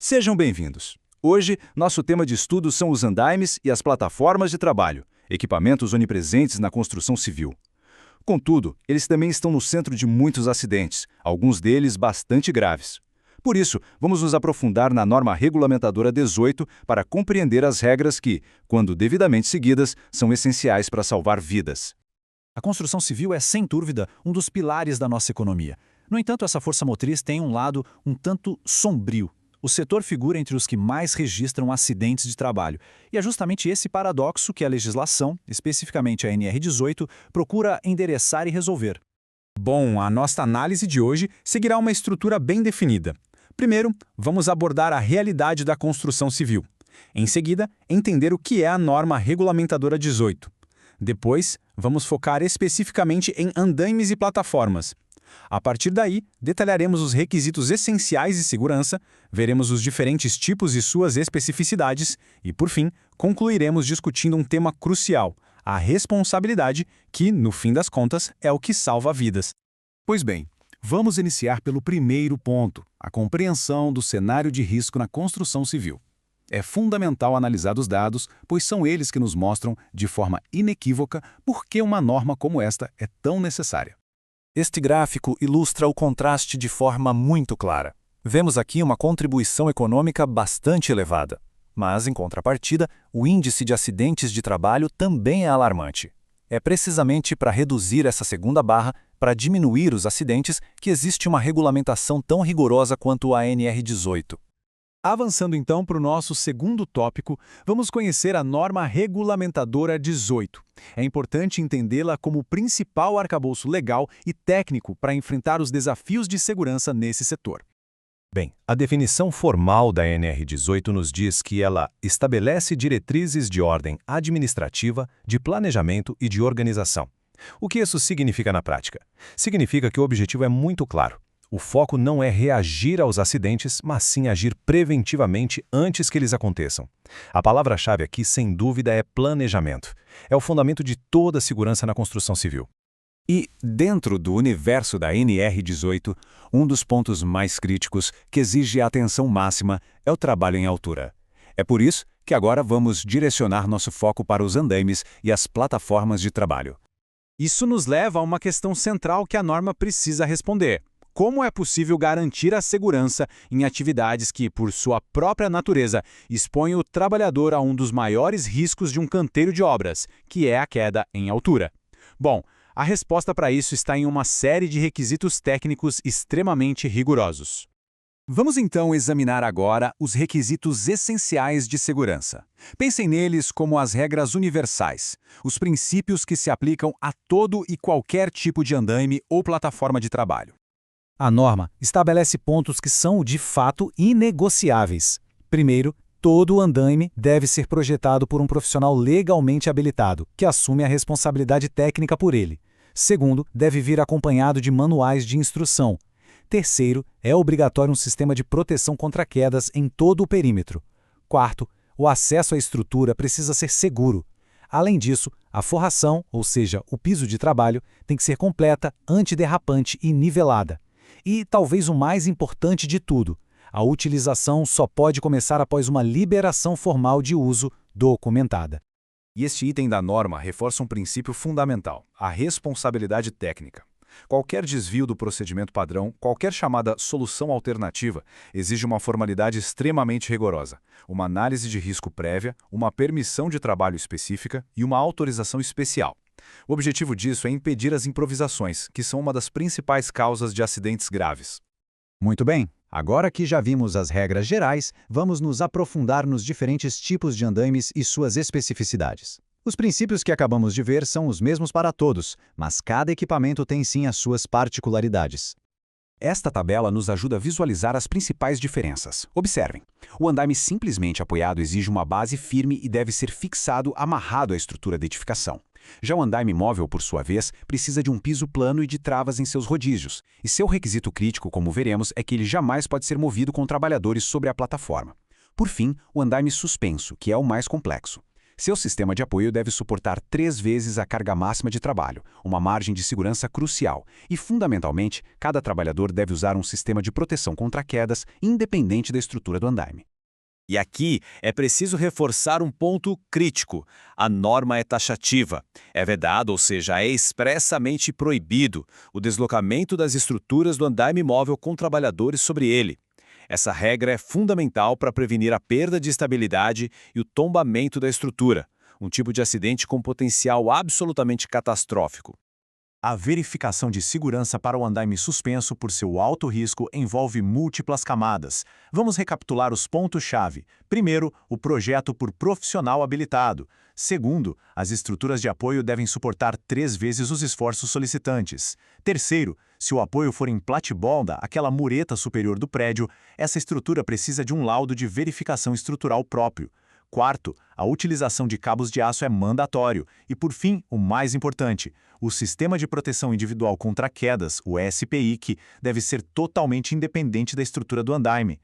Sejam bem-vindos. Hoje, nosso tema de estudo são os andaimes e as plataformas de trabalho, equipamentos onipresentes na construção civil. Contudo, eles também estão no centro de muitos acidentes, alguns deles bastante graves. Por isso, vamos nos aprofundar na norma regulamentadora 18 para compreender as regras que, quando devidamente seguidas, são essenciais para salvar vidas. A construção civil é, sem dúvida, um dos pilares da nossa economia. No entanto, essa força motriz tem um lado um tanto sombrio. O setor figura entre os que mais registram acidentes de trabalho. E é justamente esse paradoxo que a legislação, especificamente a NR18, procura endereçar e resolver. Bom, a nossa análise de hoje seguirá uma estrutura bem definida. Primeiro, vamos abordar a realidade da construção civil. Em seguida, entender o que é a norma regulamentadora 18. Depois, vamos focar especificamente em andaimes e plataformas. A partir daí, detalharemos os requisitos essenciais de segurança, veremos os diferentes tipos e suas especificidades e, por fim, concluiremos discutindo um tema crucial, a responsabilidade, que, no fim das contas, é o que salva vidas. Pois bem, vamos iniciar pelo primeiro ponto, a compreensão do cenário de risco na construção civil. É fundamental analisar os dados, pois são eles que nos mostram, de forma inequívoca, por que uma norma como esta é tão necessária. Este gráfico ilustra o contraste de forma muito clara. Vemos aqui uma contribuição econômica bastante elevada. Mas, em contrapartida, o índice de acidentes de trabalho também é alarmante. É precisamente para reduzir essa segunda barra, para diminuir os acidentes, que existe uma regulamentação tão rigorosa quanto a NR18. Avançando então para o nosso segundo tópico, vamos conhecer a norma regulamentadora 18. É importante entendê-la como o principal arcabouço legal e técnico para enfrentar os desafios de segurança nesse setor. Bem, a definição formal da NR18 nos diz que ela estabelece diretrizes de ordem administrativa, de planejamento e de organização. O que isso significa na prática? Significa que o objetivo é muito claro. O foco não é reagir aos acidentes, mas sim agir preventivamente antes que eles aconteçam. A palavra-chave aqui, sem dúvida, é planejamento. É o fundamento de toda a segurança na construção civil. E, dentro do universo da NR18, um dos pontos mais críticos que exige atenção máxima é o trabalho em altura. É por isso que agora vamos direcionar nosso foco para os andaimes e as plataformas de trabalho. Isso nos leva a uma questão central que a norma precisa responder. Como é possível garantir a segurança em atividades que, por sua própria natureza, expõem o trabalhador a um dos maiores riscos de um canteiro de obras, que é a queda em altura? Bom, a resposta para isso está em uma série de requisitos técnicos extremamente rigorosos. Vamos então examinar agora os requisitos essenciais de segurança. Pensem neles como as regras universais, os princípios que se aplicam a todo e qualquer tipo de andaime ou plataforma de trabalho. A norma estabelece pontos que são, de fato, inegociáveis. Primeiro, todo andaime deve ser projetado por um profissional legalmente habilitado, que assume a responsabilidade técnica por ele. Segundo, deve vir acompanhado de manuais de instrução. Terceiro, é obrigatório um sistema de proteção contra quedas em todo o perímetro. Quarto, o acesso à estrutura precisa ser seguro. Além disso, a forração, ou seja, o piso de trabalho, tem que ser completa, antiderrapante e nivelada. E, talvez o mais importante de tudo, a utilização só pode começar após uma liberação formal de uso documentada. E este item da norma reforça um princípio fundamental, a responsabilidade técnica. Qualquer desvio do procedimento padrão, qualquer chamada solução alternativa, exige uma formalidade extremamente rigorosa, uma análise de risco prévia, uma permissão de trabalho específica e uma autorização especial. O objetivo disso é impedir as improvisações, que são uma das principais causas de acidentes graves. Muito bem, agora que já vimos as regras gerais, vamos nos aprofundar nos diferentes tipos de andaimes e suas especificidades. Os princípios que acabamos de ver são os mesmos para todos, mas cada equipamento tem sim as suas particularidades. Esta tabela nos ajuda a visualizar as principais diferenças. Observem, o andaime simplesmente apoiado exige uma base firme e deve ser fixado, amarrado à estrutura da edificação. Já o andaime móvel, por sua vez, precisa de um piso plano e de travas em seus rodízios, e seu requisito crítico, como veremos, é que ele jamais pode ser movido com trabalhadores sobre a plataforma. Por fim, o andaime suspenso, que é o mais complexo. Seu sistema de apoio deve suportar 3 vezes a carga máxima de trabalho, uma margem de segurança crucial. E, fundamentalmente, cada trabalhador deve usar um sistema de proteção contra quedas, independente da estrutura do andaime. E aqui é preciso reforçar um ponto crítico. A norma é taxativa. É vedado, ou seja, é expressamente proibido o deslocamento das estruturas do andaime móvel com trabalhadores sobre ele. Essa regra é fundamental para prevenir a perda de estabilidade e o tombamento da estrutura, um tipo de acidente com potencial absolutamente catastrófico. A verificação de segurança para o andaime suspenso por seu alto risco envolve múltiplas camadas. Vamos recapitular os pontos-chave. Primeiro, o projeto por profissional habilitado. Segundo, as estruturas de apoio devem suportar 3 vezes os esforços solicitantes. Terceiro, se o apoio for em platibolda, aquela mureta superior do prédio, essa estrutura precisa de um laudo de verificação estrutural próprio. Quarto, a utilização de cabos de aço é mandatório. E, por fim, o mais importante, o Sistema de Proteção Individual contra Quedas, o SPIC, deve ser totalmente independente da estrutura do andaime.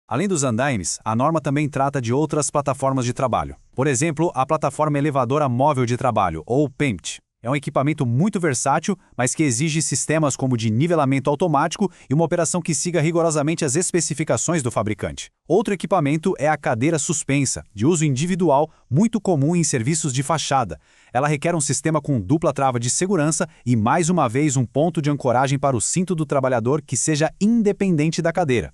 Além dos andaimes, a norma também trata de outras plataformas de trabalho. Por exemplo, a Plataforma Elevadora Móvel de Trabalho, ou PEMT. É um equipamento muito versátil, mas que exige sistemas como de nivelamento automático e uma operação que siga rigorosamente as especificações do fabricante. Outro equipamento é a cadeira suspensa, de uso individual, muito comum em serviços de fachada. Ela requer um sistema com dupla trava de segurança e, mais uma vez, um ponto de ancoragem para o cinto do trabalhador que seja independente da cadeira.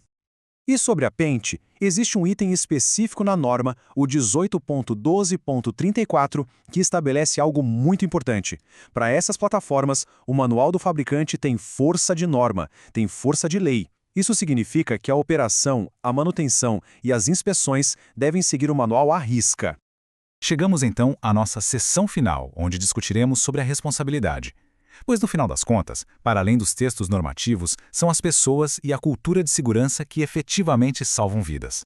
E sobre a PEMT, existe um item específico na norma, o 18.12.34, que estabelece algo muito importante. Para essas plataformas, o manual do fabricante tem força de norma, tem força de lei. Isso significa que a operação, a manutenção e as inspeções devem seguir o manual à risca. Chegamos então à nossa sessão final, onde discutiremos sobre a responsabilidade. Pois, no final das contas, para além dos textos normativos, são as pessoas e a cultura de segurança que efetivamente salvam vidas.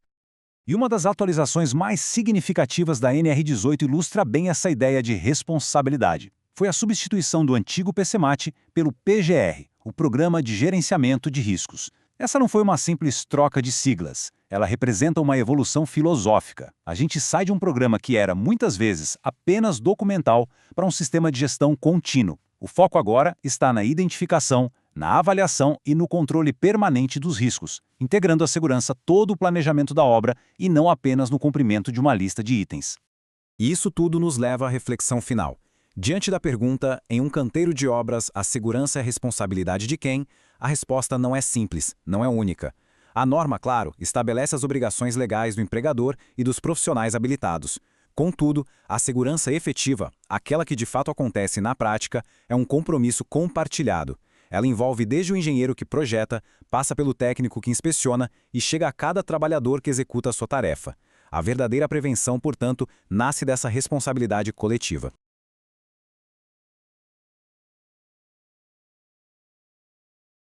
E uma das atualizações mais significativas da NR18 ilustra bem essa ideia de responsabilidade. Foi a substituição do antigo PCMAT pelo PGR, o Programa de Gerenciamento de Riscos. Essa não foi uma simples troca de siglas. Ela representa uma evolução filosófica. A gente sai de um programa que era, muitas vezes, apenas documental para um sistema de gestão contínuo. O foco agora está na identificação, na avaliação e no controle permanente dos riscos, integrando a segurança todo o planejamento da obra e não apenas no cumprimento de uma lista de itens. E isso tudo nos leva à reflexão final. Diante da pergunta, em um canteiro de obras, a segurança é a responsabilidade de quem? A resposta não é simples, não é única. A norma, claro, estabelece as obrigações legais do empregador e dos profissionais habilitados. Contudo, a segurança efetiva, aquela que de fato acontece na prática, é um compromisso compartilhado. Ela envolve desde o engenheiro que projeta, passa pelo técnico que inspeciona e chega a cada trabalhador que executa a sua tarefa. A verdadeira prevenção, portanto, nasce dessa responsabilidade coletiva.